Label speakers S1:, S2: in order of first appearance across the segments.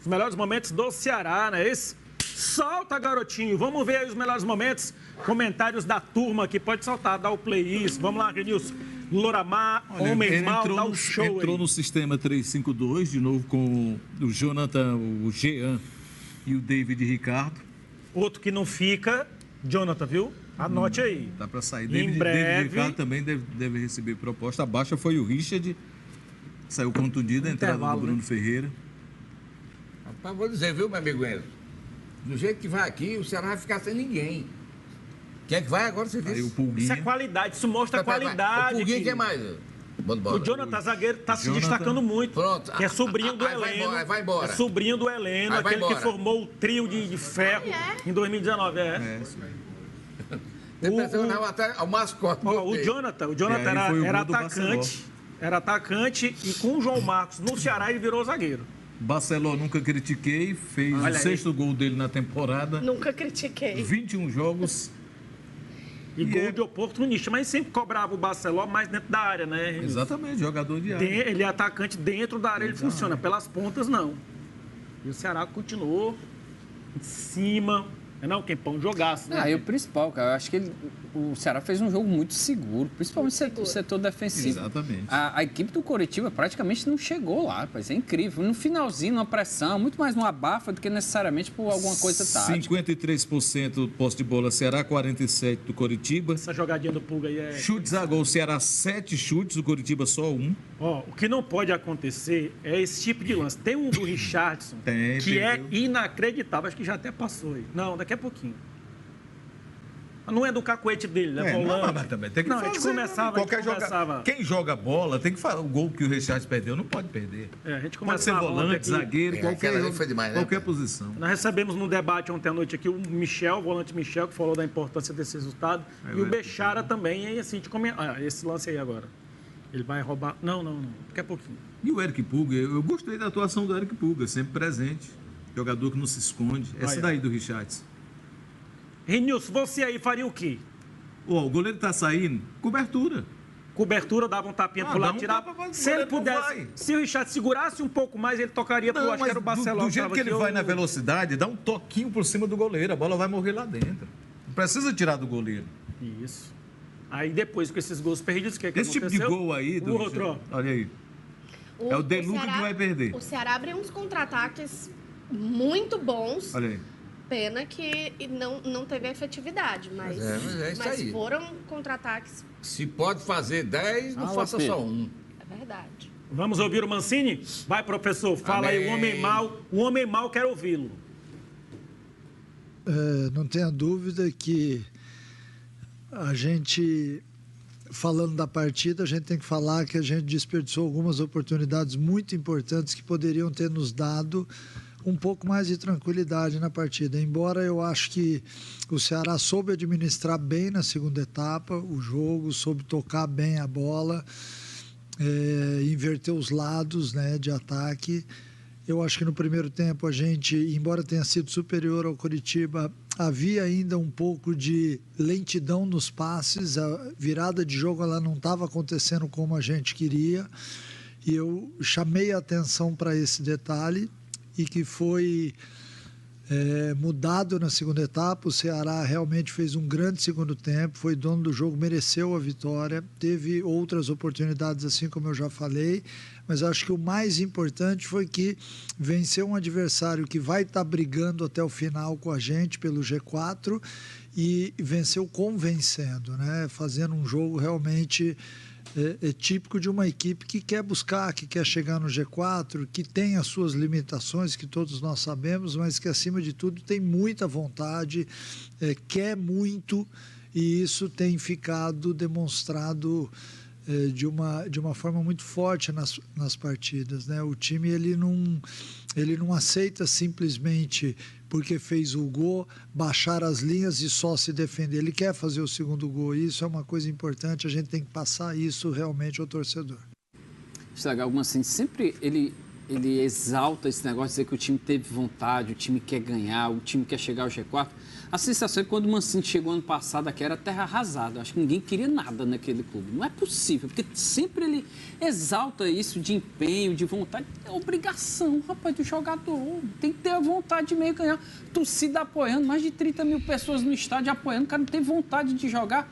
S1: Os melhores momentos do Ceará, né? Esse solta, garotinho. Vamos ver aí os melhores momentos. Comentários da turma aqui. Pode soltar, dá o play isso. Vamos lá, Renilson. Loramar, homem mal, dá o show aí.
S2: Entrou no sistema 3-5-2, de novo com o Jonathan, o Jean e o David Ricardo.
S1: Outro que não fica, Jonathan, viu? Anote aí.
S2: Dá para sair.
S1: Em breve.
S2: David Ricardo também deve receber proposta. A baixa foi o Richard, saiu contundido, a entrada do Bruno Ferreira.
S3: Rapaz, vou dizer, viu, meu amigo Enzo? Do jeito que vai aqui, o Ceará vai ficar sem ninguém. Quem é que vai agora, você disse?
S2: Aí o Pulguinha.
S1: Isso é qualidade, isso mostra qualidade.
S3: O Pulguinha, quem mais?
S1: O Jonathan Zagueiro está se destacando muito.
S3: Pronto.
S1: Que é sobrinho do Heleno.
S3: Vai embora.
S1: É sobrinho do Heleno, aquele que formou o trio de ferro em 2019.
S3: Até o mascote.
S1: O Jonathan era atacante e com o João Marcos no Ceará ele virou zagueiro.
S2: Barceló, nunca critiquei, fez o sexto gol dele na temporada.
S4: Nunca critiquei.
S2: 21 jogos.
S1: E gol de oportunista, mas sempre cobrava o Barceló mais dentro da área, né?
S2: Exatamente, jogador de área.
S1: Ele é atacante dentro da área, ele funciona. Pelas pontas, não. E o Ceará continuou em cima. Não, Kempão jogasse, né?
S5: E o principal, cara, eu acho que o Ceará fez um jogo muito seguro, principalmente no setor defensivo.
S2: Exatamente.
S5: A equipe do Coritiba praticamente não chegou lá, rapaz, é incrível. No finalzinho, numa pressão, muito mais numa abafa do que necessariamente por alguma coisa tática.
S2: 53% do posse de bola Ceará, 47% do Coritiba.
S1: Essa jogadinha do Pulga aí é...
S2: Chutes a gol, Ceará 7 chutes, o Coritiba só 1.
S1: O que não pode acontecer é esse tipo de lance. Tem um do Richardson que é inacreditável, acho que já até passou aí. Não, daqui a pouquinho. Não é do cacuete dele, né?
S2: Mas também tem que fazer.
S1: A gente começava.
S2: Quem joga bola tem que fazer. O gol que o Richard perdeu não pode perder.
S1: A gente
S2: pode ser volante, zagueiro, qualquer posição.
S1: Nós recebemos no debate ontem à noite aqui o Michel, o volante Michel, que falou da importância desse resultado. E o Bechara também. E aí, assim, esse lance aí agora. Ele vai roubar... Não. Daqui a pouquinho.
S2: E o Eric Pulga, eu gostei da atuação do Eric Pulga, sempre presente. Jogador que não se esconde. Essa daí do Richardson.
S1: Renilson, você aí faria o quê?
S2: O goleiro tá saindo, cobertura.
S1: Cobertura, dava um tapinha pro lado, tirava. Se ele pudesse, se o Richard segurasse um pouco mais, ele tocaria pro, acho que era o Barcelona.
S2: Do jeito que ele vai na velocidade, dá um toquinho por cima do goleiro, a bola vai morrer lá dentro. Não precisa tirar do goleiro.
S1: Isso. Aí depois, com esses gols perdidos, o que
S2: esse
S1: aconteceu?
S2: Esse tipo de gol aí...
S1: O outro,
S2: olha aí. É o Deluca que vai perder.
S4: O Ceará abriu uns contra-ataques muito bons.
S2: Olha aí.
S4: Pena que não teve efetividade, mas foram contra-ataques.
S3: Se pode fazer 10, não faça só um.
S4: É verdade.
S1: Vamos ouvir o Mancini? Vai, professor, fala aí, o homem mal quer ouvi-lo.
S6: Não tenha dúvida que a gente, falando da partida, a gente tem que falar que a gente desperdiçou algumas oportunidades muito importantes que poderiam ter nos dado um pouco mais de tranquilidade na partida. Embora eu acho que o Ceará soube administrar bem na segunda etapa o jogo, soube tocar bem a bola, inverter os lados, né, de ataque. Eu acho que no primeiro tempo a gente, embora tenha sido superior ao Coritiba, havia ainda um pouco de lentidão nos passes, a virada de jogo ela não estava acontecendo como a gente queria, e eu chamei a atenção para esse detalhe, e que foi mudado na segunda etapa. O Ceará realmente fez um grande segundo tempo, foi dono do jogo, mereceu a vitória, teve outras oportunidades, assim como eu já falei, mas acho que o mais importante foi que venceu um adversário que vai estar brigando até o final com a gente pelo G4 e venceu convencendo, né? Fazendo um jogo realmente... É típico de uma equipe que quer buscar, que quer chegar no G4, que tem as suas limitações, que todos nós sabemos, mas que, acima de tudo, tem muita vontade, quer muito, e isso tem ficado demonstrado de uma forma muito forte nas partidas, né? O time ele não aceita simplesmente, porque fez o gol, baixar as linhas e só se defender. Ele quer fazer o segundo gol. Isso é uma coisa importante. A gente tem que passar isso realmente ao torcedor.
S5: Estragar alguma assim, sempre ele ele exalta esse negócio de dizer que o time teve vontade, o time quer ganhar, o time quer chegar ao G4. A sensação é que quando o Mancini chegou ano passado aqui era terra arrasada. Acho que ninguém queria nada naquele clube. Não é possível, porque sempre ele exalta isso de empenho, de vontade. É obrigação, rapaz, do jogador. Tem que ter a vontade de meio ganhar. Torcida apoiando, mais de 30 mil pessoas no estádio apoiando. O cara não tem vontade de jogar.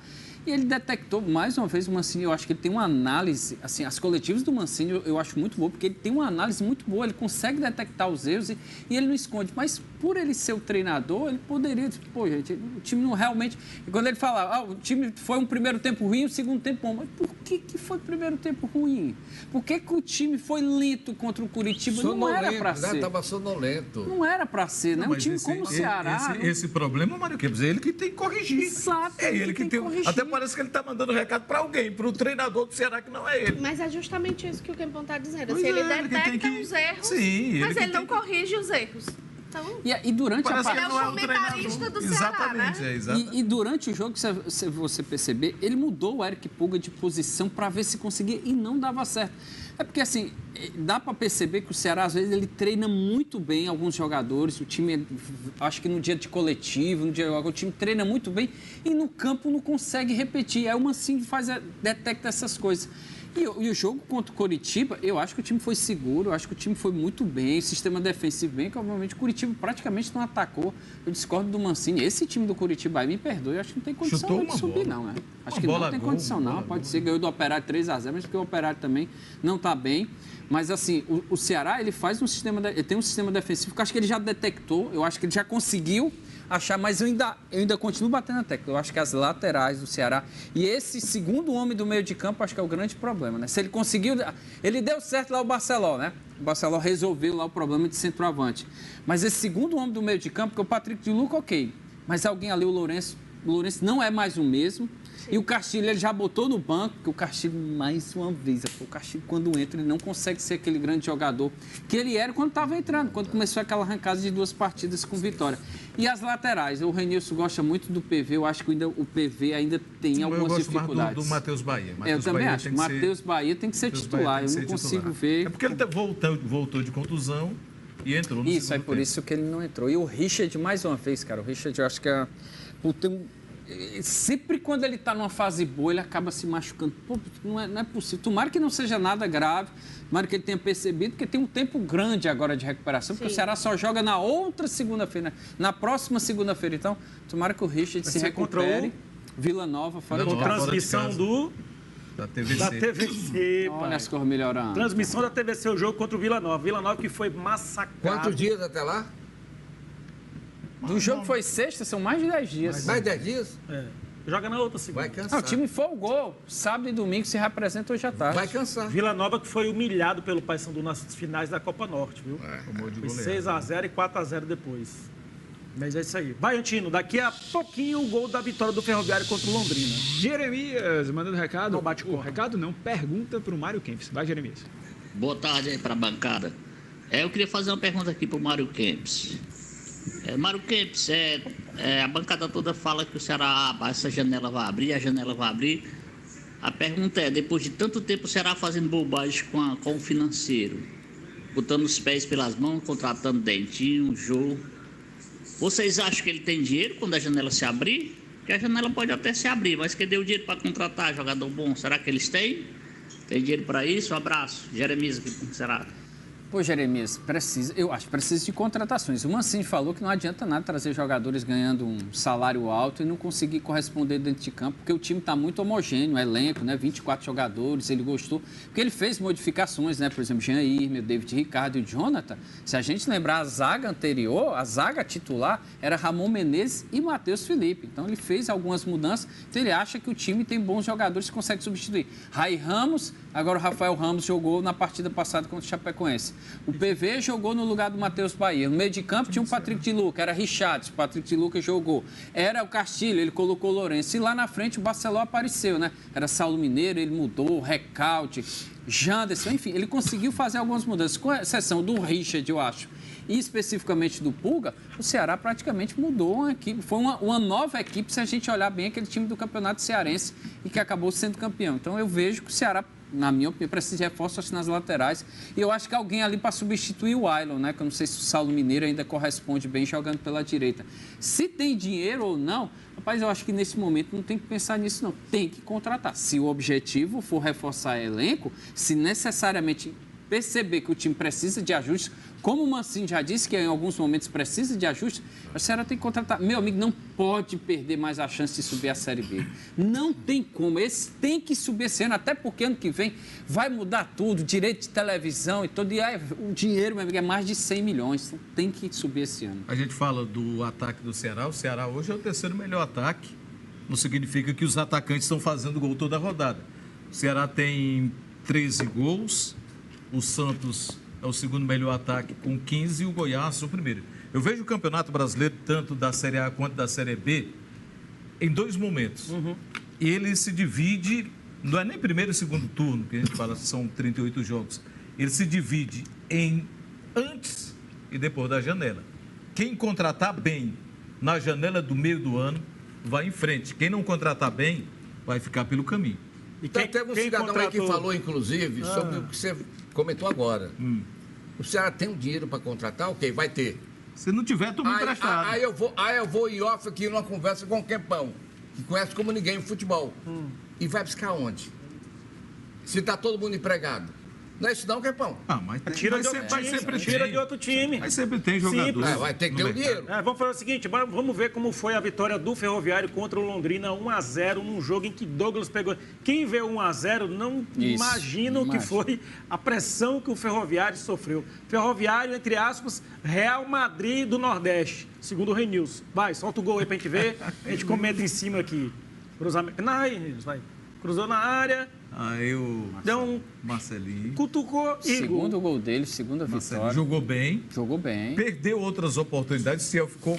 S5: E ele detectou, mais uma vez, o Mancini, eu acho que ele tem uma análise, assim, as coletivas do Mancini eu acho muito boa, porque ele tem uma análise muito boa, ele consegue detectar os erros e ele não esconde. Mas por ele ser o treinador, ele poderia dizer, pô, gente, o time não realmente... E quando ele fala, o time foi um primeiro tempo ruim, um segundo tempo bom. Mas por que foi o primeiro tempo ruim? Por que o time foi lento contra o Curitiba? Não era para ser.
S3: Estava sonolento.
S5: Não era para ser, né? Um time como o Ceará...
S2: Esse problema, Mário Kempis, é ele que tem que corrigir.
S5: Exato,
S2: é ele que tem que corrigir. Até parece que ele está mandando recado para alguém, para o treinador do Ceará, que não é ele.
S4: Mas é justamente isso que o Kempão está dizendo.
S2: Pois
S4: Se ele
S2: é,
S4: detecta os erros,
S2: sim,
S4: mas ele não corrige os erros. Então,
S5: e durante a
S4: ele é o comentarista do Ceará, né?
S2: Exatamente.
S5: E durante o jogo, se você perceber, ele mudou o Eric Pulga de posição para ver se conseguia e não dava certo. É porque, assim, dá para perceber que o Ceará, às vezes, ele treina muito bem alguns jogadores. O time, acho que no dia de coletivo, no dia o time treina muito bem e no campo não consegue repetir. Aí o Mancini detecta essas coisas. E o jogo contra o Coritiba, eu acho que o time foi seguro, eu acho que o time foi muito bem, o sistema defensivo bem, que obviamente o Curitiba praticamente não atacou. Eu discordo do Mancini. Esse time do Curitiba aí, me perdoe, eu acho que não tem condição de subir, não, né? Acho que não tem condição, não. Pode ser, ganhou do Operário 3-0, mas porque o Operário também não está bem. Mas, assim, o Ceará, ele faz ele tem um sistema defensivo que eu acho que ele já detectou, eu acho que ele já conseguiu achar, mas eu ainda continuo batendo na tecla. Eu acho que as laterais do Ceará e esse segundo homem do meio de campo, acho que é o grande problema, né? Se ele conseguiu... Ele deu certo lá o Barceló, né? O Barceló resolveu lá o problema de centroavante. Mas esse segundo homem do meio de campo, que é o Patrick de Luca, ok. Mas alguém ali, o Lourenço não é mais o mesmo. E o Castilho, ele já botou no banco, que o Castilho, mais uma vez, o Castilho, quando entra, ele não consegue ser aquele grande jogador que ele era quando estava entrando, quando começou aquela arrancada de 2 partidas com vitória. E as laterais, o Renilson gosta muito do PV, eu acho que o PV ainda tem algumas dificuldades. Eu gosto
S2: do Matheus Bahia.
S5: Eu também acho, o Matheus Bahia tem que ser titular, eu não consigo ver...
S2: É porque ele voltou de contusão e entrou no
S5: Isso, é por isso que ele não entrou. E o Richard, mais uma vez, cara, o Richard, eu acho que sempre quando ele está numa fase boa, ele acaba se machucando. Pô, não é possível. Tomara que não seja nada grave, tomara que ele tenha percebido, porque tem um tempo grande agora de recuperação, porque o Ceará só joga na outra segunda-feira, na próxima segunda-feira. Então, tomara que o Richard se recupere. Vila Nova, fora de casa.
S1: Transmissão
S2: da TVC.
S1: Da TVC,
S5: olha as cores melhorando.
S1: Transmissão da TVC, o jogo contra o Vila Nova. Vila Nova que foi massacrado.
S3: Quantos dias até lá?
S5: Do jogo foi sexta, são mais de 10 dias.
S3: Mais 10 dias?
S1: É. Joga na outra segunda.
S3: Vai cansar.
S5: O time folgou. Sábado e domingo se representa hoje à tarde.
S3: Vai cansar.
S1: Vila Nova que foi humilhado pelo Paysandu nas finais da Copa Norte, viu? Foi 6-0 e 4-0 depois. Mas é isso aí. Baiantino, daqui a pouquinho o gol da vitória do Ferroviário contra o Londrina.
S7: Jeremias, mandando recado.
S1: Não bate corpo.
S7: Recado não, pergunta para o Mário Kempis. Vai, Jeremias.
S8: Boa tarde aí para a bancada. Eu queria fazer uma pergunta aqui para o Mário Kempis. Mário Kempis, a bancada toda fala que o Ceará, essa janela vai abrir, a janela vai abrir. A pergunta é, depois de tanto tempo o Ceará fazendo bobagem com o financeiro, botando os pés pelas mãos, contratando Dentinho, Jô, vocês acham que ele tem dinheiro quando a janela se abrir? Porque a janela pode até se abrir, mas cadê o dinheiro para contratar jogador bom? Será que eles têm? Tem dinheiro para isso? Um abraço. Jeremias aqui para o Ceará.
S5: Pô, Jeremias, eu acho que precisa de contratações. O Mancini falou que não adianta nada trazer jogadores ganhando um salário alto e não conseguir corresponder dentro de campo, porque o time está muito homogêneo, elenco, né? 24 jogadores, ele gostou. Porque ele fez modificações, né? Por exemplo, Jean Irme, David Ricardo e o Jonathan. Se a gente lembrar a zaga anterior, a zaga titular era Ramon Menezes e Matheus Felipe. Então ele fez algumas mudanças, então ele acha que o time tem bons jogadores que consegue substituir. Rai Ramos, agora o Rafael Ramos jogou na partida passada contra o Chapecoense. O PV jogou no lugar do Matheus Bahia. No meio de campo tinha um Patrick de Luca, era Richard, o Patrick de Luca jogou. Era o Castilho, ele colocou o Lourenço. E lá na frente o Barceló apareceu, né? Era Saulo Mineiro, ele mudou, Recalde, Janderson, enfim, ele conseguiu fazer algumas mudanças, com exceção do Richard, eu acho. E especificamente do Pulga, o Ceará praticamente mudou uma equipe. Foi uma nova equipe, se a gente olhar bem aquele time do Campeonato Cearense e que acabou sendo campeão. Então eu vejo que o Ceará na minha opinião, precisa de reforços nas laterais. E eu acho que alguém ali para substituir o Ailon, né? Que eu não sei se o Saulo Mineiro ainda corresponde bem jogando pela direita. Se tem dinheiro ou não, rapaz, eu acho que nesse momento não tem que pensar nisso, não. Tem que contratar. Se o objetivo for reforçar elenco, se necessariamente perceber que o time precisa de ajustes, como o Mancini já disse que em alguns momentos precisa de ajustes, a senhora tem que contratar. Meu amigo, não pode perder mais a chance de subir a Série B. Não tem como. Esse tem que subir esse ano, até porque ano que vem vai mudar tudo, direito de televisão e todo. E aí, o dinheiro, meu amigo, é mais de 100 milhões. Então tem que subir esse ano.
S2: A gente fala do ataque do Ceará. O Ceará hoje é o terceiro melhor ataque. Não significa que os atacantes estão fazendo gol toda a rodada. O Ceará tem 13 gols. O Santos é o segundo melhor ataque com 15 e o Goiás o primeiro. Eu vejo o Campeonato Brasileiro, tanto da Série A quanto da Série B, em dois momentos. E ele se divide, não é nem primeiro e segundo turno, que a gente fala, são 38 jogos. Ele se divide em antes e depois da janela. Quem contratar bem na janela do meio do ano, vai em frente. Quem não contratar bem, vai ficar pelo caminho.
S3: E teve um cidadão aí que falou, inclusive, sobre o que você comentou agora. O Ceará tem um dinheiro para contratar? Ok, vai ter.
S2: Se não tiver, tu me emprestado.
S3: Aí eu vou em off aqui numa conversa com o Quempão, que conhece como ninguém o futebol. E vai buscar onde? Se tá todo mundo empregado. Não é isso não, Quempão?
S2: Mas
S1: tira de outro time.
S2: Mas sempre tem jogador.
S3: Vai ter que ter o dinheiro.
S1: Vamos fazer o seguinte, vamos ver como foi a vitória do Ferroviário contra o Londrina, 1-0, num jogo em que Douglas pegou. Quem vê 1-0 não imagina o que foi a pressão que o Ferroviário sofreu. Ferroviário, entre aspas, Real Madrid do Nordeste, segundo o Renilson. Vai, solta o gol aí pra gente ver, a gente comenta em cima aqui. Cruzamento. Vai. Cruzou na área.
S2: Aí o Marcelinho
S1: cutucou Igor.
S5: Segundo gol dele, segunda vitória.
S2: Jogou bem.
S5: Perdeu
S2: outras oportunidades. O Ciel ficou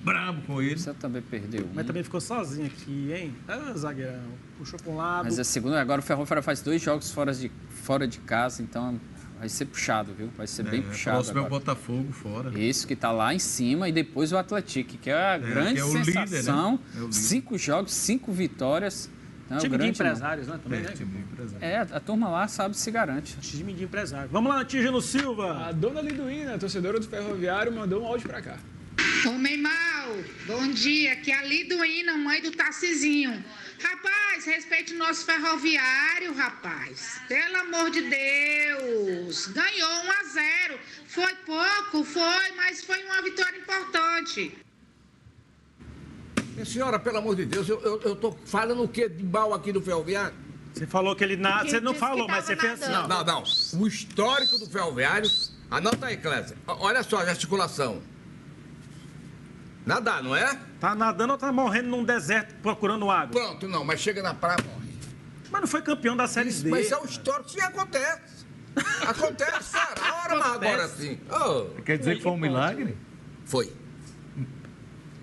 S2: bravo com ele.
S5: Você também perdeu.
S1: Mas também ficou sozinho aqui, hein? Zagueirão. Puxou para um lado.
S5: Mas a segunda, agora o Ferroviário faz 2 jogos fora de casa, então vai ser puxado, viu? Vai ser bem puxado. O
S2: próximo é o Botafogo fora.
S5: Isso, que está lá em cima, e depois o Atlético, que é a grande sensação. Líder, né? 5 jogos, 5 vitórias. Não,
S1: time de empresários, né? Também, né?
S2: Time de empresários.
S5: A turma lá sabe se garante.
S1: Time de empresários. Vamos lá, Tígeno Silva.
S7: A dona Liduína, torcedora do Ferroviário, mandou um áudio pra cá.
S9: Homem mal, bom dia. Aqui é a Liduína, mãe do Tarcizinho. Rapaz, respeite o nosso Ferroviário, rapaz. Pelo amor de Deus. Ganhou 1-0. Foi pouco, mas foi uma vitória importante.
S3: Senhora, pelo amor de Deus, eu tô falando o quê de mal aqui do Ferroviário?
S1: Você falou que ele nada. Você não falou, mas você fez assim.
S3: Não. O histórico do Ferroviário. Anota aí, Clésia. Olha só a gesticulação. Nadar, não é?
S1: Tá nadando ou tá morrendo num deserto procurando água?
S3: Pronto, não, mas chega na praia morre.
S1: Mas não foi campeão da Série D.
S3: Mas é o histórico, sim, acontece. Acontece, mas agora sim.
S2: Quer dizer que foi um milagre?
S3: Foi.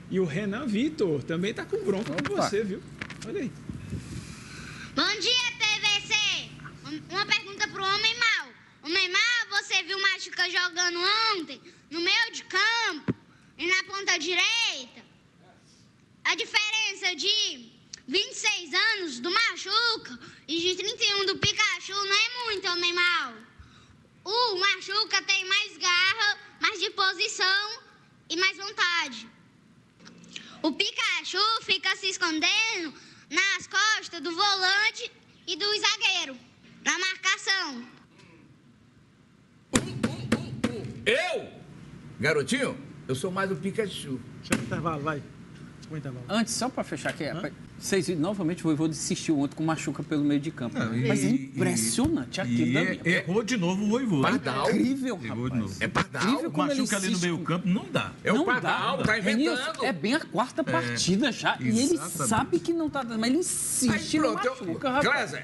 S7: E o Renan Vitor também tá com bronca com você, viu? Olha aí.
S10: Bom dia, PVC. Uma pergunta pro Homem Mal. Homem Mal, você viu o Machuca jogando ontem no meio de campo e na ponta direita? A diferença de 26 anos do Machuca e de 31 do Pikachu não é muito, Homem Mal. O Machuca tem mais garra, mais disposição e mais vontade. O Pikachu fica se escondendo nas costas do volante e do zagueiro, na marcação.
S3: Eu? Garotinho, eu sou mais o Pikachu.
S1: Chama o intervalo, vai.
S5: Antes, só para fechar aqui, vocês viram novamente o Voivoda insistiu ontem com o Machuca pelo meio de campo. Mas é impressionante aquilo.
S2: Errou de novo o Voivoda.
S3: Pardal.
S5: Incrível,
S2: Errou de novo.
S3: É Pardal.
S5: Incrível como ele
S2: Machuca ali no meio campo, não dá.
S3: É o Pardal, tá inventando.
S5: É bem a 4ª partida já. E ele sabe que não tá dando, mas ele insiste no Machuca, rapaz.
S3: Clésia,